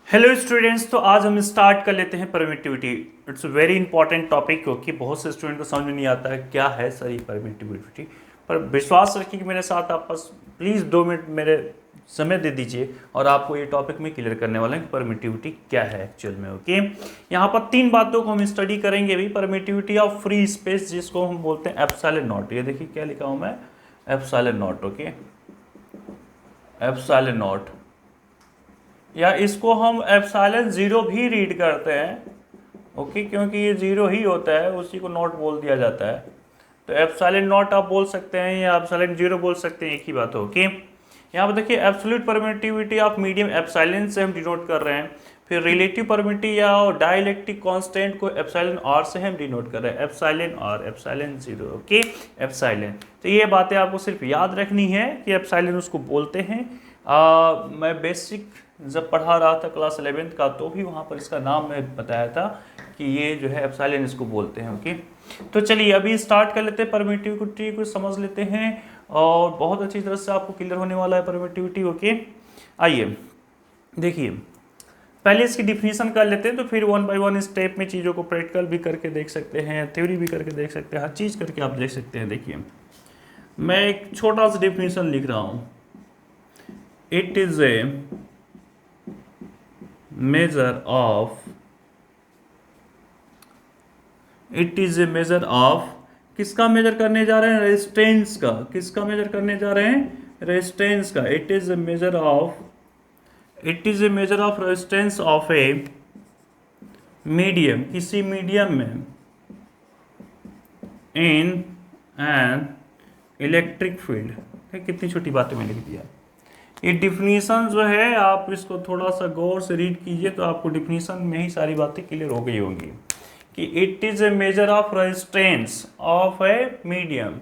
Hello students, तो आज हम स्टार्ट कर लेते हैं permittivity. It's a very important topic क्योंकि बहुत से स्टूडेंट को समझ में नहीं आता है क्या है सर ये परमिटिविटी। पर विश्वास रखिए कि मेरे साथ आप बस प्लीज़ 2 मिनट मेरे समय दे दीजिए और आपको ये टॉपिक में क्लियर करने वाला है कि परमिटिविटी क्या है एक्चुअल में। ओके, यहाँ पर 3 बातों को हम स्टडी करेंगे भी। परमिटिविटी ऑफ फ्री स्पेस, जिसको हम बोलते हैं एप्सिलॉन नॉट। ये देखिए क्या लिखा हूँ मैं, epsilon not. Okay, epsilon not, या इसको हम एप्सिलॉन जीरो भी रीड करते हैं। ओके, क्योंकि ये जीरो ही होता है, उसी को नॉट बोल दिया जाता है। तो एप्सिलॉन नॉट आप बोल सकते हैं या एप्सिलॉन जीरो बोल सकते हैं, एक ही बात हो। ओके, यहाँ पर देखिए absolute permittivity of medium epsilon से हम डिनोट कर रहे हैं। फिर रिलेटिव परमिटिविटी या डाइलेक्ट्रिक कांस्टेंट को एप्सिलॉन आर से हम डिनोट कर रहे हैं, epsilon r, epsilon zero. Okay, epsilon. तो ये बातें आपको सिर्फ याद रखनी है कि एप्सिलॉन उसको बोलते हैं। मैं बेसिक जब पढ़ा रहा था क्लास 11th का, तो भी वहाँ पर इसका नाम मैं बताया था कि ये जो है एप्सिलॉन इसको बोलते हैं। ओके, तो चलिए अभी स्टार्ट कर लेते हैं, परमिटिविटी को समझ लेते हैं और बहुत अच्छी तरह से आपको क्लियर होने वाला है परमिटिविटी। ओके, आइए देखिए, पहले इसकी डिफिनीशन कर लेते हैं, तो फिर 1 बाय 1 स्टेप में चीज़ों को प्रैक्टिकल भी करके देख सकते हैं, थ्योरी भी करके देख सकते हैं, हर चीज़ करके आप देख सकते हैं। देखिए मैं एक छोटा सा डिफिनीशन लिख रहा हूँ। It is a measure of, it is a measure of, किसका मेजर करने जा रहे हैं? रेजिस्टेंस का। किसका मेजर करने जा रहे हैं? रेजिस्टेंस का। It is a measure of, it is a measure of resistance of a medium, किसी मीडियम में, इन एन इलेक्ट्रिक फील्ड। कितनी छोटी बातें मैंने लिख दिया। ये डिफिनीशन जो है आप इसको थोड़ा सा गौर से रीड कीजिए तो आपको डिफिनीशन में ही सारी बातें क्लियर हो गई होंगी कि it is a measure of resistance of a medium.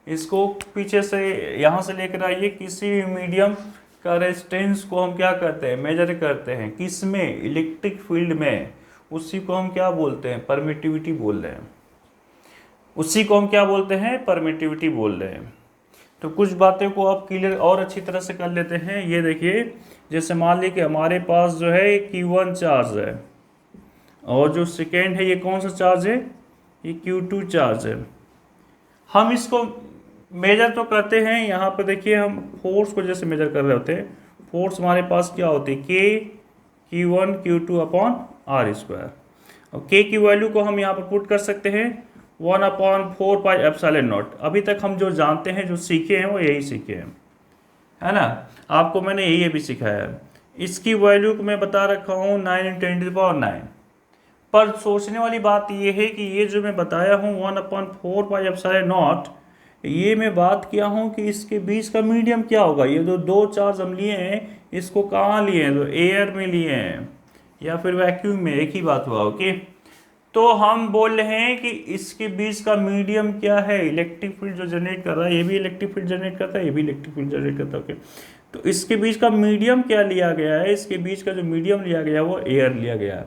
इसको पीछे से यहाँ से लेकर आइए, किसी भी मीडियम का रेजिस्टेंस को हम क्या करते हैं? मेजर करते हैं। किस में? इलेक्ट्रिक फील्ड में। उसी को हम क्या बोलते हैं? परमिटिविटी बोल रहे हैं। उसी को हम क्या बोलते हैं? परमिटिविटी बोल रहे हैं। तो कुछ बातें को आप क्लियर और अच्छी तरह से कर लेते हैं। ये देखिए, जैसे मान लीजिए कि हमारे पास जो है Q1 चार्ज है और जो सेकेंड है ये कौन सा चार्ज है? ये Q2 चार्ज है। हम इसको मेजर तो करते हैं। यहाँ पर देखिए हम फोर्स को जैसे मेजर कर रहे होते हैं, फोर्स हमारे पास क्या होती है? K Q1 Q2 upon R square. और K की वैल्यू को हम यहाँ पर पुट कर सकते हैं 1/4 पाई एप्सिलॉन नॉट। अभी तक हम जो जानते हैं, जो सीखे हैं, वो यही सीखे हैं, है ना। आपको मैंने यही भी सिखाया है। इसकी वैल्यू को मैं बता रखा हूँ 9 × 10⁹ पर सोचने वाली बात ये है कि ये जो मैं बताया हूँ 1/4 पाई एप्सिलॉन नॉट, ये मैं बात किया हूँ कि इसके बीच का मीडियम क्या होगा। ये जो 2 चार्ज हम लिए हैं, इसको कहाँ लिए हैं? तो एयर में लिए हैं या फिर वैक्यूम में, एक ही बात हुआ। ओके, तो हम बोल रहे हैं कि इसके बीच का मीडियम क्या है? इलेक्ट्रिक फील्ड जो जनरेट कर रहा है, ये भी इलेक्ट्रिक फील्ड जनरेट करता है, ये भी इलेक्ट्रिक फील्ड जनरेट करता है। ओके, तो इसके बीच का मीडियम क्या लिया गया है? इसके बीच का जो मीडियम लिया गया है वो एयर लिया गया है।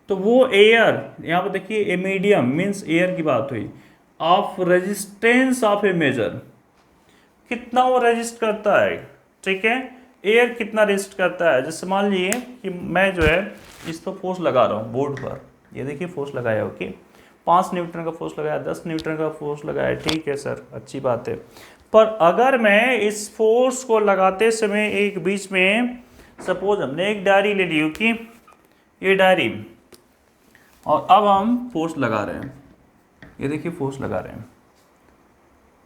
तो वो एयर, यहाँ पर देखिए ए मीडियम मीन्स एयर की बात हुई, of resistance of a measure, कितना वो रेजिस्ट करता है। ठीक है, एयर कितना रेजिस्ट करता है। जैसे मान लीजिए कि मैं जो है इस पर फोर्स लगा रहा हूँ बोर्ड पर, ये देखिए फोर्स लगाया। ओके, 5 न्यूटन का फोर्स लगाया, 10 न्यूटन का फोर्स लगाया। ठीक है सर, अच्छी बात है। पर अगर मैं इस फोर्स को लगाते समय एक बीच में, सपोज हमने एक डायरी ले ली, ओके, ये डायरी, और अब हम फोर्स लगा रहे हैं, ये देखिए फोर्स लगा रहे हैं,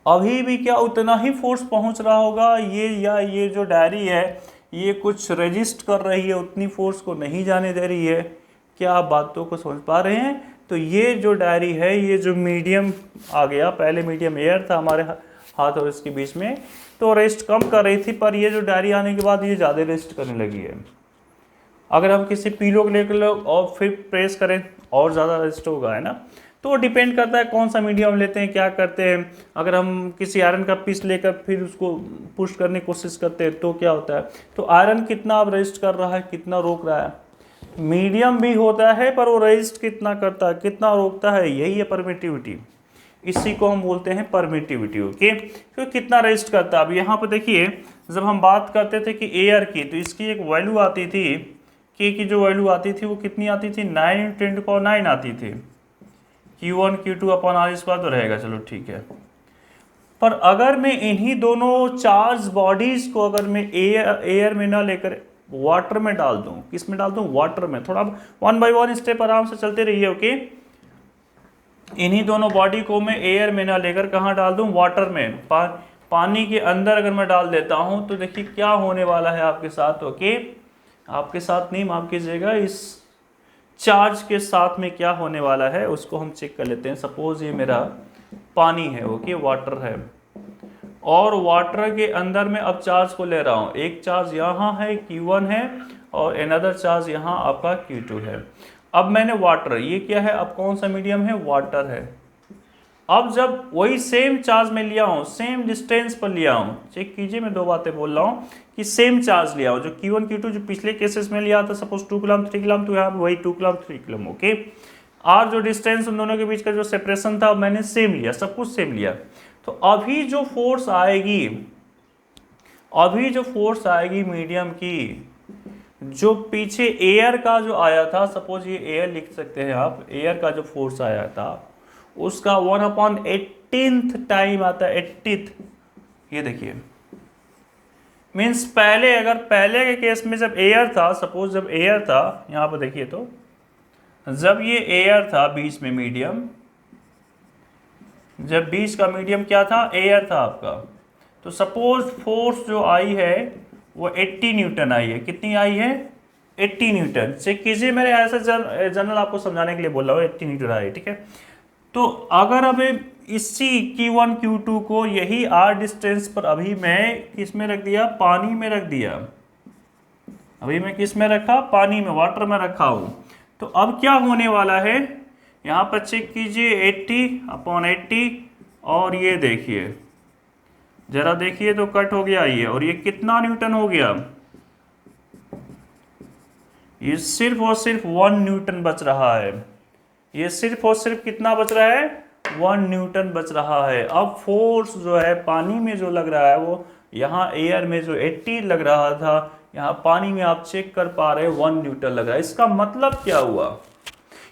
अभी भी क्या उतना ही फोर्स पहुंच रहा होगा ये, या ये जो डायरी है ये कुछ रेजिस्ट कर रही है, उतनी फोर्स को नहीं जाने दे रही है। क्या आप बातों को समझ पा रहे हैं? तो ये जो डायरी है, ये जो मीडियम आ गया, पहले मीडियम एयर था हमारे हाथ और इसके बीच में, तो रेस्ट कम कर रही थी, पर ये जो डायरी आने के बाद ये ज़्यादा रेस्ट करने लगी है। अगर हम किसी पीलो को लेकर और फिर प्रेस करें और ज़्यादा रेस्ट होगा, है ना। तो डिपेंड करता है कौन सा मीडियम लेते हैं, क्या करते हैं। अगर हम किसी आयरन का पीस लेकर फिर उसको पुश करने की कोशिश करते हैं तो क्या होता है? तो आयरन कितना अब रेजिस्ट कर रहा है, कितना रोक रहा है। मीडियम भी होता है पर वो रेजिस्ट कितना करता है, कितना रोकता है, यही है परमिटिविटी। इसी को हम बोलते हैं परमिटिविटी। ओके, तो कितना रेजिस्ट करता है। अब यहाँ पर देखिए, जब हम बात करते थे कि एयर की, तो इसकी एक वैल्यू आती थी के की जो वैल्यू आती थी वो कितनी आती थी, 9 × 10⁹ आती थी। Q1 Q2 upon are square तो रहेगा, चलो ठीक है। पर अगर मैं इन्हीं दोनों चार्ज बॉडीज को अगर मैं एयर में ना लेकर वाटर में डाल दूं, किस में डाल दूं, वाटर में। थोड़ा 1 बाय 1 स्टेप आराम से चलते रहिए, ओके। इन्हीं दोनों बॉडी को मैं एयर में ना लेकर कहाँ डाल दूं, वाटर में, पानी के अंदर अगर मैं डाल देता हूं तो देखिए क्या होने वाला है आपके साथ, ओके। आपके साथ नहीं, माफ कीजिएगा, इस चार्ज के साथ में क्या होने वाला है उसको हम चेक कर लेते हैं। सपोज ये मेरा पानी है, ओके, वाटर है, और वाटर के अंदर में अब चार्ज को ले रहा हूं। एक चार्ज यहाँ है Q1 है और अनदर चार्ज यहाँ आपका Q2 है। अब मैंने वाटर, ये क्या है, अब कौन सा मीडियम है, वाटर है। अब जब वही सेम चार्ज में लिया हूँ, सेम डिस्टेंस पर लिया हूँ, चेक कीजिए मैं दो बातें बोल रहा हूँ कि सेम चार्ज लिया हूँ, जो Q1 Q2 जो पिछले केसेस में लिया था, सपोज 2 कूलम 3 कूलम, तो यहाँ पे वही 2 कूलम 3 कूलम, ओके। और जो डिस्टेंस उन दोनों के बीच का जो सेपरेशन था मैंने सेम लिया, सब कुछ सेम लिया। तो अभी जो फोर्स आएगी, अभी जो फोर्स आएगी मीडियम की, जो पीछे एयर का जो आया था, सपोज ये एयर लिख सकते हैं आप, एयर का जो फोर्स आया था उसका 1/18th टाइम आता है, 80th। ये देखिए, मीन्स पहले, अगर पहले के केस में जब एयर था, सपोज जब एयर था, यहां पर देखिए, तो जब ये एयर था बीच में मीडियम, जब बीच का मीडियम क्या था, एयर था आपका, तो सपोज फोर्स जो आई है वो 80 न्यूटन आई है। कितनी आई है, 80 न्यूटन। चेक कीजिए, मेरे ऐसा जनरल आपको समझाने के लिए बोल रहा हूँ, 80 न्यूटन आई, ठीक है। तो अगर अब इसी Q1 Q2 को यही r डिस्टेंस पर अभी मैं किस में रख दिया, पानी में रख दिया। अभी मैं किस में रखा, पानी में, वाटर में रखा हूं। तो अब क्या होने वाला है, यहां पर चेक कीजिए, 80/80, और ये देखिए, जरा देखिए तो कट हो गया ये, और ये कितना न्यूटन हो गया, ये सिर्फ और सिर्फ 1 न्यूटन बच रहा है। ये सिर्फ और सिर्फ कितना बच रहा है, 1 न्यूटन बच रहा है। अब फोर्स जो है पानी में जो लग रहा है वो यहाँ एयर में जो 80 लग रहा था, यहाँ पानी में आप चेक कर पा रहे हैं 1 न्यूटन लग रहा है। इसका मतलब क्या हुआ,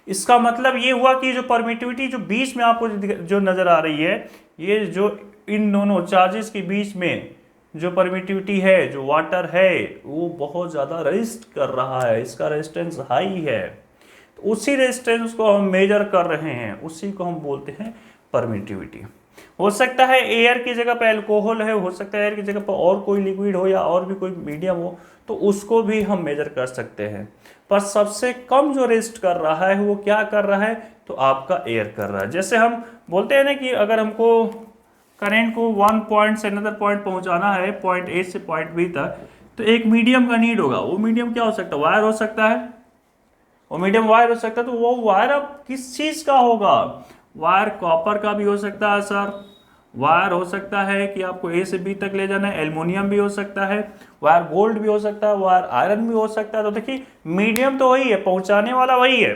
इसका मतलब ये हुआ कि जो परमिटिविटी जो बीच में आपको जो नजर आ रही है, ये जो इन दोनों चार्जेस के बीच में जो परमिटिविटी है, जो वाटर है, वो बहुत ज़्यादा रेजिस्ट कर रहा है, इसका रेजिस्टेंस हाई है। तो उसी रेजिस्टेंस को हम मेजर कर रहे हैं, उसी को हम बोलते हैं परमिटिविटी। हो सकता है एयर की जगह पर अल्कोहल है, हो सकता है एयर की जगह पर और कोई लिक्विड हो या और भी कोई मीडियम हो, तो उसको भी हम मेजर कर सकते हैं। पर सबसे कम जो रेजिस्ट कर रहा है वो क्या कर रहा है, तो आपका एयर कर रहा है। जैसे हम बोलते हैं ना कि अगर हमको करंट को 1 पॉइंट से अनदर पॉइंट पहुंचाना है, पॉइंट ए से पॉइंट बी तक, तो एक मीडियम का नीड होगा। वो मीडियम क्या हो सकता है, वायर हो सकता है, वो मीडियम वायर हो सकता है। तो वो वायर अब किस चीज का होगा, वायर कॉपर का भी हो सकता है सर, वायर हो सकता है कि आपको ए से बी तक ले जाना है, एल्युमिनियम भी हो सकता है, वायर गोल्ड भी हो सकता है, वायर आयरन भी हो सकता है। तो देखिए मीडियम तो वही है, पहुंचाने वाला वही है,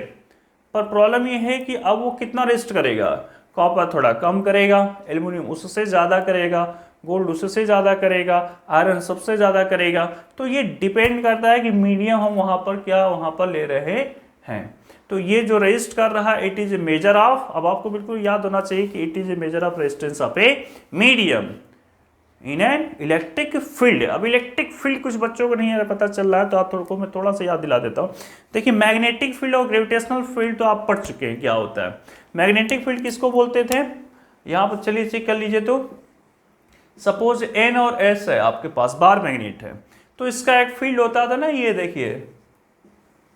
पर प्रॉब्लम ये है कि अब वो कितना रेस्ट करेगा। कॉपर थोड़ा कम करेगा, एल्युमिनियम उससे ज़्यादा करेगा, गोल्ड उससे ज़्यादा करेगा, आयरन सबसे ज़्यादा करेगा। तो ये डिपेंड करता है कि मीडियम हम वहाँ पर क्या वहाँ पर ले रहे हैं। तो ये जो रेजिस्ट कर रहा है, it is a measure of, अब आपको बिल्कुल याद होना चाहिए कि it is a measure of resistance of a medium in an electric field. अब इलेक्ट्रिक फील्ड कुछ बच्चों को नहीं पता चल रहा है, तो आप को मैं थोड़ा सा याद दिला देता हूँ। देखिए मैग्नेटिक फील्ड और ग्रेविटेशनल फील्ड तो आप पढ़ चुके हैं क्या होता है। मैग्नेटिक फील्ड किसको बोलते थे, यहाँ पर चलिए चेक कर लीजिए। तो सपोज एन और एस है आपके पास, बार मैग्नेट है, तो इसका एक फील्ड होता था ना, ये देखिए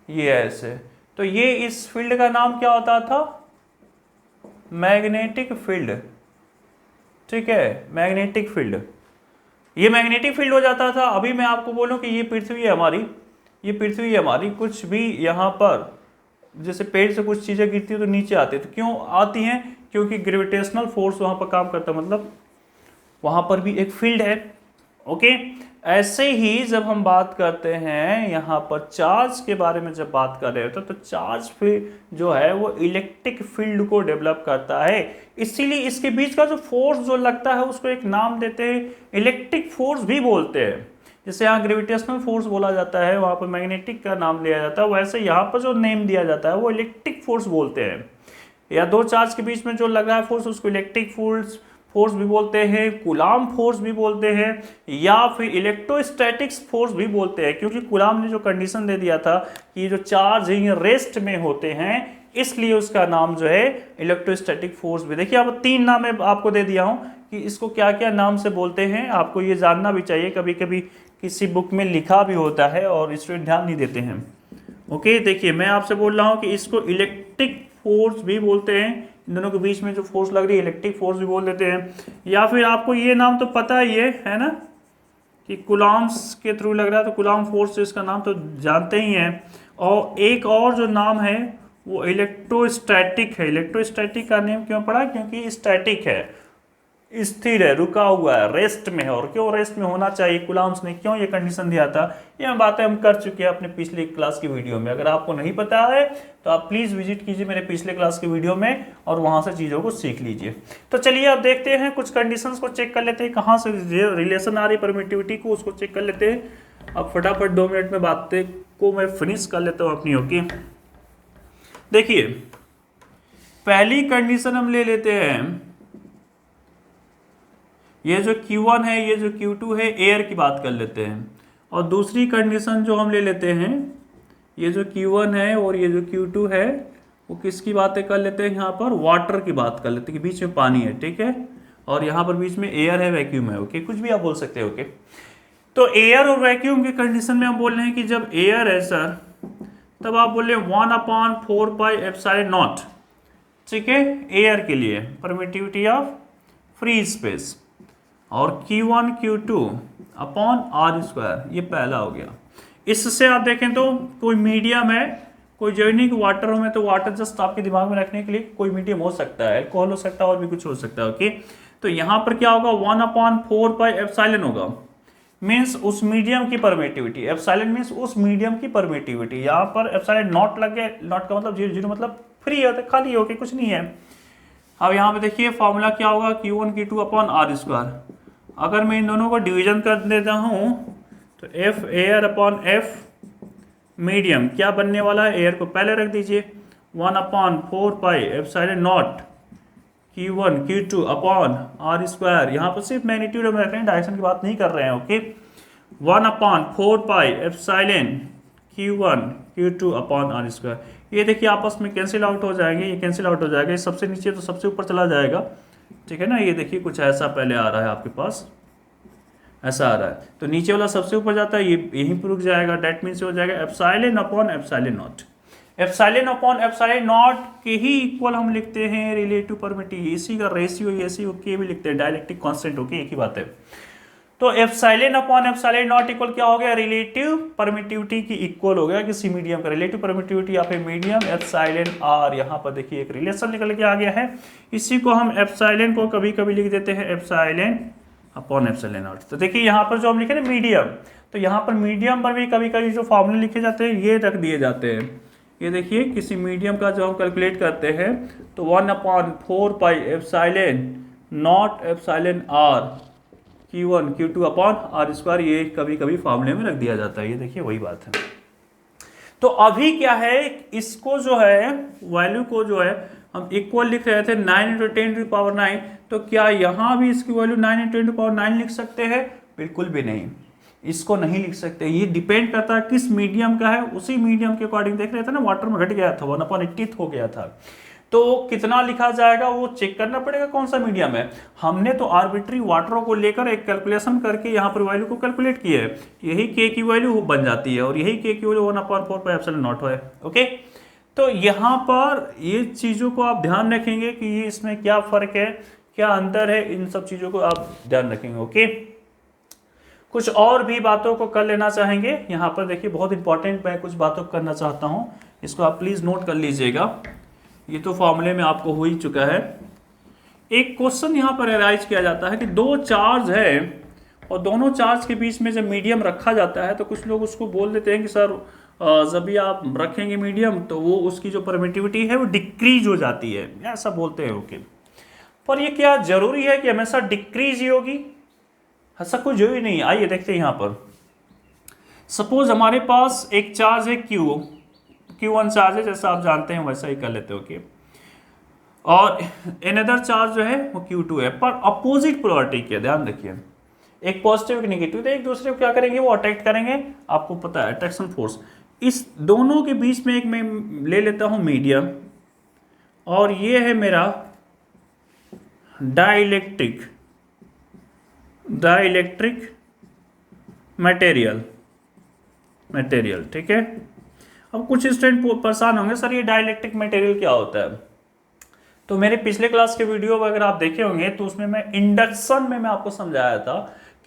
ये ऐसे, तो ये इस फील्ड का नाम क्या होता था, मैग्नेटिक फील्ड, ठीक है, मैग्नेटिक फील्ड। ये मैग्नेटिक फील्ड हो जाता था। अभी मैं आपको बोलूं कि ये पृथ्वी है हमारी, ये पृथ्वी है हमारी, कुछ भी यहाँ पर जैसे पेड़ से कुछ चीजें गिरती है तो नीचे आती है, तो क्यों आती हैं, क्योंकि ग्रेविटेशनल फोर्स वहां पर काम करता है, मतलब वहां पर भी एक फील्ड है, ओके। ऐसे ही जब हम बात करते हैं यहाँ पर चार्ज के बारे में, जब बात कर रहे होते तो चार्ज फील्ड जो है वो इलेक्ट्रिक फील्ड को डेवलप करता है। इसीलिए इसके बीच का जो फोर्स जो लगता है उसको एक नाम देते हैं, इलेक्ट्रिक फोर्स भी बोलते हैं। जैसे यहाँ ग्रेविटेशनल फोर्स बोला जाता है, वहाँ पर मैग्नेटिक का नाम लिया जाता है, वैसे यहाँ पर जो नेम दिया जाता है वो इलेक्ट्रिक फोर्स बोलते हैं। या दो चार्ज के बीच में जो लग रहा है फोर्स उसको इलेक्ट्रिक फोर्स भी बोलते हैं, कूलाम फोर्स भी बोलते हैं, या फिर इलेक्ट्रोस्टैटिक्स फोर्स भी बोलते हैं, क्योंकि कूलाम ने जो कंडीशन दे दिया था कि ये जो चार्ज है ये रेस्ट में होते हैं, इसलिए उसका नाम जो है इलेक्ट्रोस्टैटिक फोर्स भी। देखिए आप 3 नाम मैं आपको दे दिया हूं कि इसको क्या क्या नाम से बोलते हैं, आपको ये जानना भी चाहिए, कभी कभी किसी बुक में लिखा भी होता है और स्टूडेंट ध्यान नहीं देते हैं। ओके, देखिए मैं आपसे बोल रहा हूँ कि इसको इलेक्ट्रिक फोर्स भी बोलते हैं, इन दोनों के बीच में जो फोर्स लग रही है इलेक्ट्रिक फोर्स भी बोल देते हैं। या फिर आपको ये नाम तो पता ही है ना कि कूलॉम्स के थ्रू लग रहा है, तो कूलॉम फोर्स इसका नाम तो जानते ही हैं। और एक और जो नाम है वो इलेक्ट्रोस्टैटिक है। इलेक्ट्रोस्टैटिक का नेम क्यों पड़ा? क्योंकि स्टैटिक है, स्थिर है, रुका हुआ है, रेस्ट में है। और क्यों रेस्ट में होना चाहिए, कूलॉम्स ने क्यों ये कंडीशन दिया था, ये बातें हम कर चुके हैं अपने पिछले क्लास की वीडियो में। अगर आपको नहीं पता है तो आप प्लीज विजिट कीजिए मेरे पिछले क्लास की वीडियो में और वहां से चीजों को सीख लीजिए। तो चलिए अब देखते हैं, कुछ कंडीशंस को चेक कर लेते हैं, कहाँ से रिलेशन आ रही परमिटिविटी को उसको चेक कर लेते हैं। अब फटाफट 2 मिनट में बातें को मैं फिनिश कर लेता हूँ अपनी। ओके, देखिए पहली कंडीशन हम ले लेते हैं, ये जो Q1 है ये जो Q2 है, एयर की बात कर लेते हैं। और दूसरी कंडीशन जो हम ले लेते हैं, ये जो Q1 है और ये जो Q2 है, वो किसकी बातें कर लेते हैं, यहाँ पर वाटर की बात कर लेते हैं कि बीच में पानी है, ठीक है, और यहाँ पर बीच में एयर है, वैक्यूम है। ओके, कुछ भी आप बोल सकते हैं। ओके, तो एयर और वैक्यूम की कंडीशन में हम बोल रहे हैं कि जब एयर है सर, तब आप बोल रहे हैं 1/4πε0, ठीक है, एयर के लिए परमिटिविटी ऑफ फ्री स्पेस। और Q1 Q2 अपॉन R², ये पहला हो गया। इससे आप देखें तो कोई मीडियम है, कोई जर्नी की वाटर में, तो वाटर जस्ट आपके दिमाग में रखने के लिए कोई मीडियम हो सकता है, अल्कोहल हो सकता है और भी कुछ हो सकता है। ओके, तो यहाँ पर क्या होगा, 1/4πε होगा, मीन्स उस मीडियम की परमिटिविटी। एप्सिलॉन मीन्स उस मीडियम की परमिटिविटी। यहाँ पर एप्सिलॉन नॉट लग गया, नॉट का मतलब 0 मतलब फ्री है, खाली हो के कुछ नहीं है। अब यहाँ पे देखिए फॉर्मूला क्या होगा, Q1 Q2 अपॉन R²। अगर मैं इन दोनों को डिवीजन कर देता हूँ तो F air upon F medium क्या बनने वाला है, एयर को पहले रख दीजिए, 1/4πε0 Q1 Q2 अपॉन R²। यहाँ पर सिर्फ मैग्नीट्यूड में रख रहे हैं, डायरेक्शन की बात नहीं कर रहे हैं। Okay, 1/4πε Q1 Q2 upon R²। ये देखिए आपस में कैंसिल आउट हो जाएंगे, ये कैंसिल आउट हो जाएगा, ये सबसे नीचे तो सबसे ऊपर चला जाएगा, ठीक है ना। ये देखिए कुछ ऐसा पहले आ रहा है आपके पास, ऐसा आ रहा है, तो नीचे वाला सबसे ऊपर जाता है, ये यहीं पर रुक जाएगा, डेट मीन्स हो जाएगा epsilon upon epsilon not. Epsilon upon epsilon not के ही इक्वल हम लिखते हैं रिलेटिव परमिटिविटी, इसी का रेशियो एसी के भी लिखते हैं, डायलेक्ट्रिक कांस्टेंट। ओके, एक ही बात है। तो epsilon upon epsilon not equal क्या हो गया, रिलेटिव परमिटिविटी की इक्वल हो गया किसी मीडियम का। रिलेटिव परमिटिविटी या फिर मीडियम एप्सिलॉन आर, यहाँ पर देखिए एक रिलेशन निकल के आ गया है। इसी को हम एप्सिलॉन को कभी कभी लिख देते हैं एप्सिलॉन अपॉन एप्सिलॉन नॉट। तो देखिए यहाँ पर जो हम लिखे ना मीडियम, तो यहाँ पर मीडियम पर भी कभी कभी जो फॉर्मूले लिखे जाते हैं ये रख दिए जाते हैं। ये देखिए किसी मीडियम का जो हम कैलकुलेट करते हैं तो 1/4πε0 epsilon R Q1 Q2 upon R², ये कभी कभी फॉर्मूले में रख दिया जाता है। ये देखिए वही बात है। तो अभी क्या है, इसको जो है वैल्यू को जो है हम इक्वल लिख रहे थे 9 × 10⁹, तो क्या यहाँ भी इसकी वैल्यू 9 × 10⁹ लिख सकते हैं? बिल्कुल भी नहीं, इसको नहीं लिख सकते। ये डिपेंड करता है किस मीडियम का है, उसी मीडियम के अकॉर्डिंग। देख रहे थे ना, वाटर में घट गया था, 1/80 हो गया था, तो कितना लिखा जाएगा वो चेक करना पड़ेगा कौन सा मीडियम है। हमने तो आर्बिट्री वाटरों को लेकर एक कैलकुलेशन करके यहाँ पर वैल्यू को कैलकुलेट किया है, यही के की वैल्यू बन जाती है और यही के की वैल्यू 1/4πε0 है। ओके, तो यहाँ पर ये चीज़ों को आप ध्यान रखेंगे कि ये इसमें क्या फ़र्क है, क्या अंतर है, इन सब चीज़ों को आप ध्यान रखेंगे। ओके, कुछ और भी बातों को कर लेना चाहेंगे। यहाँ पर देखिए बहुत इंपॉर्टेंट मैं कुछ बातों को करना चाहता हूँ, इसको आप प्लीज़ नोट कर लीजिएगा। ये तो फॉर्मूले में आपको हो ही चुका है। एक क्वेश्चन यहाँ पर अराइज किया जाता है कि 2 चार्ज है और दोनों चार्ज के बीच में जब मीडियम रखा जाता है तो कुछ लोग उसको बोल देते हैं कि सर जब भी आप रखेंगे मीडियम तो वो उसकी जो परमिटिविटी है वो डिक्रीज हो जाती है, ऐसा बोलते हैं। ओके, पर ये क्या जरूरी है कि हमेशा डिक्रीज ही होगी? ऐसा कुछ जरूरी नहीं। आइए देखते हैं यहाँ पर, सपोज हमारे पास एक चार्ज है Q1 चार्ज है, जैसा आप जानते हैं वैसा ही कर लेते हो, ओके। और अनदर चार्ज जो है वो Q2 है, पर अपोजिट पोलैरिटी के, ध्यान रखिए, एक पॉजिटिव एक नेगेटिव, तो एक दूसरे को क्या करेंगे, वो अट्रैक्ट करेंगे। आपको पता है अट्रैक्शन फोर्स, इस दोनों के बीच में एक मैं ले लेता हूं मीडियम, और ये है मेरा डाइलेक्ट्रिक मटेरियल, ठीक है। अब कुछ स्टूडेंट परेशान होंगे, सर ये डाइलेक्ट्रिक मटेरियल क्या होता है? तो मेरे पिछले क्लास के वीडियो अगर आप देखे होंगे तो उसमें मैं इंडक्शन में मैं आपको समझाया था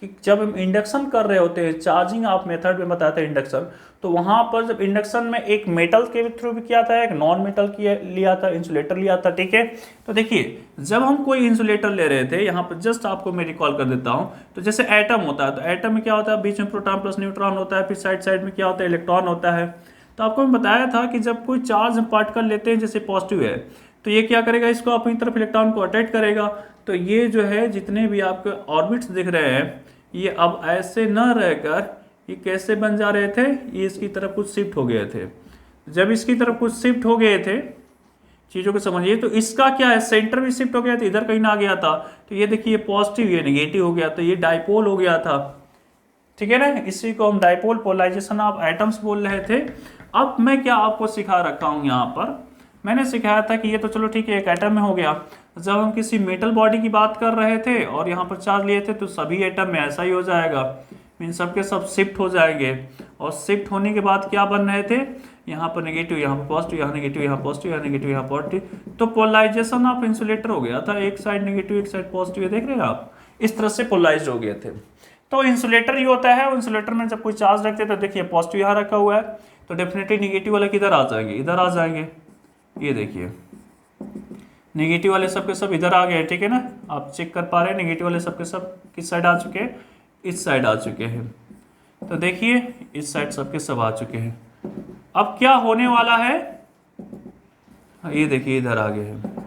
कि जब हम इंडक्शन कर रहे होते हैं, चार्जिंग आप मेथड में बताया था इंडक्शन, तो वहां पर जब इंडक्शन में एक मेटल के थ्रू भी किया था, एक नॉन मेटल की लिया था, इंसुलेटर लिया था, ठीक है। तो देखिए जब हम कोई इंसुलेटर ले रहे थे, यहाँ पर जस्ट आपको मैं रिकॉल कर देता हूँ, तो जैसे एटम होता है, तो एटम में क्या होता है, बीच में प्रोटॉन प्लस न्यूट्रॉन होता है, फिर साइड में क्या होता है, इलेक्ट्रॉन होता है। तो आपको मैं बताया था कि जब कोई चार्ज हम पार्टिकल लेते हैं, जैसे पॉजिटिव है, तो ये क्या करेगा, इसको अपनी तरफ इलेक्ट्रॉन को अट्रैक्ट करेगा। तो ये जो है जितने भी आपके ऑर्बिट्स दिख रहे हैं, ये अब ऐसे न रहकर ये कैसे बन जा रहे थे, ये इसकी तरफ कुछ शिफ्ट हो गए थे। जब इसकी तरफ कुछ शिफ्ट हो गए थे, चीज़ों को समझिए, तो इसका क्या है, सेंटर भी शिफ्ट हो गया था, इधर कहीं ना गया था। तो ये देखिए पॉजिटिव, ये नेगेटिव हो गया, तो ये डाइपोल हो गया था, ठीक है ना। इसी को हम डाइपोल पोलराइजेशन ऑफ एटम्स बोल रहे थे। अब मैं क्या आपको सिखा रखा हूँ, यहाँ पर मैंने सिखाया था कि ये तो चलो ठीक है, एक एटम में हो गया। जब हम किसी मेटल बॉडी की बात कर रहे थे और यहाँ पर चार्ज लिए थे, तो सभी एटम में ऐसा ही हो जाएगा, मीन सबके सब शिफ्ट हो जाएंगे। और शिफ्ट होने के बाद क्या बन रहे थे, यहाँ पर नेगेटिव, यहाँ पर पॉजिटिव, यहाँ नेगेटिव, यहाँ पॉजिटिव, यहाँ नेगेटिव, यहाँ पॉजिटिव। तो पोलराइजेशन ऑफ इंसुलेटर हो गया था, एक साइड नेगेटिव एक साइड पॉजिटिव, देख रहे हैं आप, इस तरह से पोलराइज हो गए थे। तो इंसुलेटर ही होता है, इंसुलेटर में जब कोई चार्ज रखते हैं तो देखिए पॉजिटिव यहाँ रखा हुआ है, तो डेफिनेटली नेगेटिव वाले किधर आ जाएंगे, इधर आ जाएंगे। ये देखिए नेगेटिव वाले सब के सब इधर आ गए, ठीक है ना, आप चेक कर पा रहे हैं, नेगेटिव वाले सब के सब किस साइड आ चुके हैं, इस साइड आ चुके हैं। तो देखिए इस साइड सब के सब आ चुके हैं। अब क्या होने वाला है, ये देखिए इधर आ गए हैं,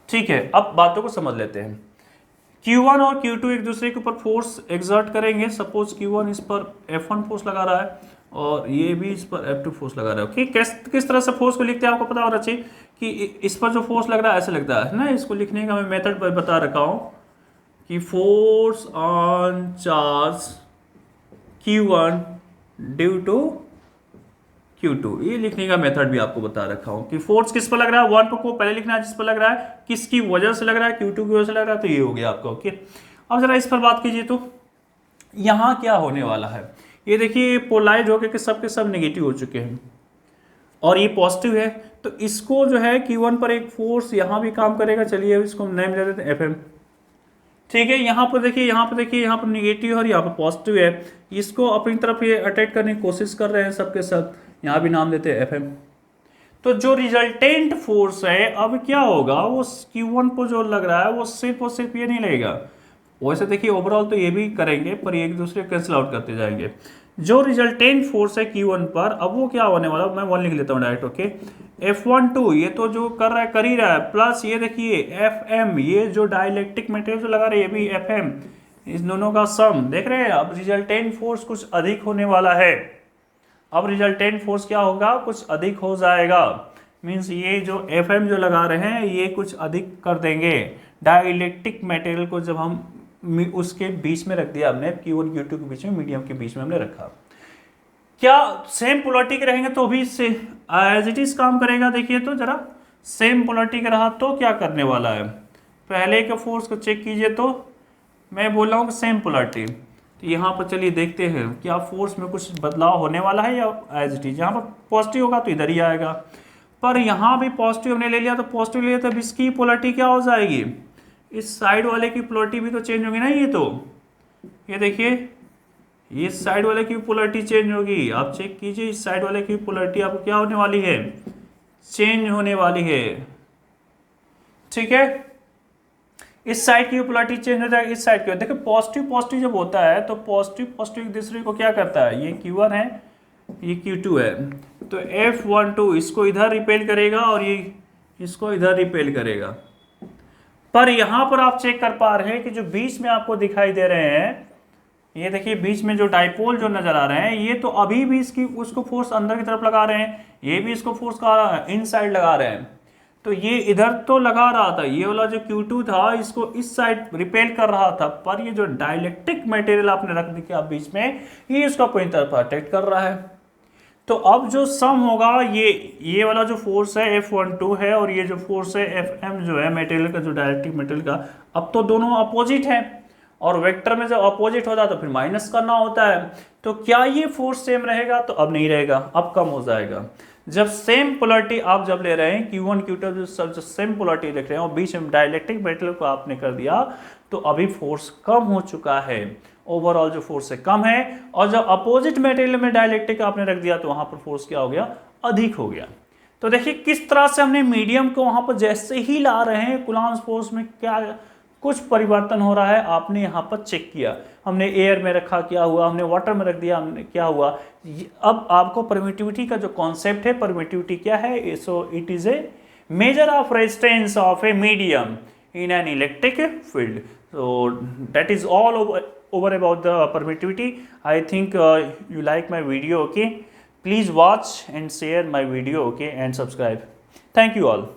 ठीक है। अब बातों को समझ लेते हैं। Q1 और Q2 एक दूसरे के ऊपर फोर्स एक्सर्ट करेंगे। सपोज Q1 इस पर F1 फोर्स लगा रहा है और ये भी इस पर F2 फोर्स लगा रहा है, ओके। किस तरह से फोर्स को लिखते हैं आपको पता होना चाहिए कि इस पर जो फोर्स लग रहा है ऐसे लगता है ना। इसको लिखने का मैं मेथड पर बता रखा हूँ कि force on charge Q1 due to Q2, ये लिखने का मेथड भी आपको बता रखा हूँ कि फोर्स किस पर लग रहा है, 1 को पहले लिखना है जिस पर लग रहा है, किसकी वजह से लग रहा है, Q2 की वजह से लग रहा है, तो ये हो गया आपका, ओके। अब जरा इस पर बात कीजिए, तो यहाँ क्या होने वाला है, ये देखिए पोलराइज हो गए कि सब के सब नेगेटिव हो चुके हैं और ये पॉजिटिव है। तो इसको जो है Q1 पर एक फोर्स यहाँ भी काम करेगा, चलिए इसको नेम दे देते हैं FM, ठीक है। यहाँ पर देखिए, यहाँ पर देखिए, यहाँ पर नेगेटिव और यहाँ पर पॉजिटिव है, इसको अपनी तरफ ये अटैक करने की कोशिश कर रहे हैं सबके सब, यहाँ भी नाम देते हैं FM। तो जो रिजल्टेंट फोर्स है अब क्या होगा, वो Q1 को जो लग रहा है वो सिर्फ ये नहीं लगेगा, वैसे देखिए ओवरऑल तो ये भी करेंगे पर एक दूसरे को कैंसिल आउट करते जाएंगे। जो रिजल्टेंट फोर्स है Q1 पर, अब वो क्या होने वाला, मैं 1 लिख लेता हूँ डायरेक्ट, ओके। F12 ये तो जो कर ही रहा है, प्लस ये देखिए FM, ये जो डाइलेक्ट्रिक मटेरियल जो लगा रहा है ये भी FM, इस दोनों का सम देख रहे हैं। अब रिजल्टेंट फोर्स कुछ अधिक होने वाला है, अब रिजल्टेंट फोर्स क्या होगा, कुछ अधिक हो जाएगा, मीन्स ये जो FM जो लगा रहे हैं ये कुछ अधिक कर देंगे। डाइलेक्ट्रिक मटेरियल को जब हम उसके बीच में रख दिया हमने, Q1 Q2 के बीच में, मीडियम के बीच में हमने रखा, क्या सेम पोलैरिटी के रहेंगे तो भी इससे एज इट इज काम करेगा। देखिए तो जरा सेम पोलैरिटी का रहा तो क्या करने वाला है, पहले के फोर्स को चेक कीजिए, तो मैं बोल रहा हूँ कि सेम पोलैरिटी, तो यहाँ पर चलिए देखते हैं क्या फोर्स में कुछ बदलाव होने वाला है या एज इट इज। यहाँ पर पॉजिटिव होगा तो इधर ही आएगा, पर यहाँ भी पॉजिटिव हमने ले लिया, तो पॉजिटिव ले लिया तो इसकी पोलैरिटी क्या हो जाएगी, इस साइड वाले की पोलैरिटी भी तो चेंज होगी ना। ये देखिए इस साइड वाले की पोलैरिटी चेंज होगी, आप चेक कीजिए, इस साइड वाले की पोलैरिटी आपको क्या होने वाली है, चेंज होने वाली है, ठीक है। इस साइड की पोलैरिटी चेंज हो जाएगी, इस साइड की। देखो पॉजिटिव जब होता है तो पॉजिटिव एक दूसरे को क्या करता है, ये Q1 है ये Q2 है, तो F12 इसको इधर रिपेल करेगा और ये इसको इधर रिपेल करेगा। पर यहां पर आप चेक कर पा रहे हैं कि जो बीच में आपको दिखाई दे रहे हैं ये देखिए बीच में जो डाइपोल जो नजर आ रहे हैं, ये तो अभी भी इसकी उसको फोर्स अंदर की तरफ लगा रहे हैं, ये भी इसको फोर्स का इनसाइड लगा रहे हैं। तो ये इधर तो लगा रहा था, ये वाला जो Q2 था इसको इस साइड रिपेल कर रहा था, पर ये जो डाइलेक्ट्रिक मटेरियल आपने रख दिया बीच में, ये इसको अपनी तरफ अट्रैक्ट कर रहा है। तो अब जो सम होगा, ये वाला जो फोर्स है F12 है, और ये जो फोर्स है Fm जो है मटेरियल का, जो डाइलेक्ट्रिक मटेरियल का, अब तो दोनों अपोजिट है, और वेक्टर में जब अपोजिट होता है तो फिर माइनस करना होता है। तो क्या ये फोर्स सेम रहेगा? तो अब नहीं रहेगा, अब कम हो जाएगा। जब सेम पोलरिटी आप जब ले रहे हैं Q1 Q2 सब जो सेम पोलरिटी लिख रहे हैं और बीच में डाइलेक्ट्रिक मटेरियल को आपने कर दिया, तो अभी फोर्स कम हो चुका है, ओवरऑल जो फोर्स है कम है। और जब अपोजिट मटेरियल में डाइलेक्ट्रिक आपने रख दिया तो वहां पर फोर्स क्या हो गया? अधिक हो गया। तो देखिए किस तरह से हमने मीडियम को वहां पर जैसे ही ला रहे हैं, कूलॉम्स फोर्स में क्या कुछ परिवर्तन हो रहा है आपने यहाँ पर चेक किया। हमने एयर में रखा, क्या हुआ? हमने वाटर में रख दिया, हमने क्या हुआ? अब आपको परमिटिविटी का जो कॉन्सेप्ट है, परमिटिविटी क्या है? So it is a measure of resistance of a medium in an electric field. So that is all over about the permittivity. I think you like my video, okay? Please watch and share my video, okay, and subscribe. Thank you all.